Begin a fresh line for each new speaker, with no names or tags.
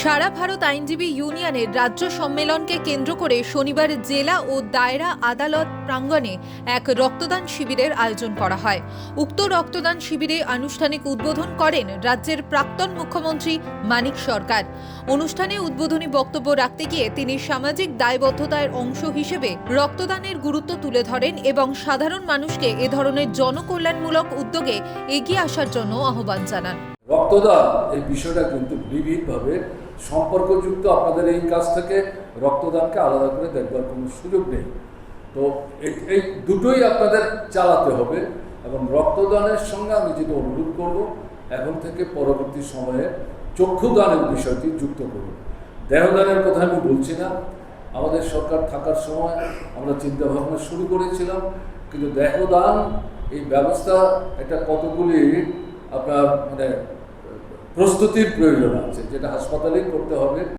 সারা ভারত আইনজীবী ইউনিয়নের রাজ্য সম্মেলনকে কেন্দ্র করে শনিবার জেলা ও দায়রা আদালত প্রাঙ্গণে এক রক্তদান শিবিরের আয়োজন করা হয়। উক্ত রক্তদান শিবিরে আনুষ্ঠানিক উদ্বোধন করেন রাজ্যের প্রাক্তন মুখ্যমন্ত্রী মানিক সরকার। অনুষ্ঠানে উদ্বোধনী বক্তব্য রাখতে গিয়ে তিনি সামাজিক দায়বদ্ধতার অংশ হিসেবে রক্তদানের গুরুত্ব তুলে ধরেন এবং সাধারণ মানুষকে এ ধরনের জনকল্যাণমূলক উদ্যোগে এগিয়ে আসার জন্য আহ্বান জানান।
রক্তদান এই বিষয়টা কিন্তু বিবিধভাবে সম্পর্কযুক্ত। আপনাদের এই কাজ থেকে রক্তদানকে আলাদা করে দেখবার কোনো সুযোগ নেই। তো এই দুটোই আপনাদের চালাতে হবে এবং রক্তদানের সঙ্গে আমি যেটা অনুরোধ করব, এখন থেকে পরবর্তী সময়ে চক্ষুদানের বিষয়টি যুক্ত করব। দেহদানের কথা আমি বলছি না। আমাদের সরকার থাকার সময় আমরা চিন্তাভাবনা শুরু করেছিলাম, কিন্তু দেহদান এই ব্যবস্থা একটা কতগুলি আপনার প্রস্তুতির প্রয়োজন আছে, যেটা হাসপাতালেই করতে হবে।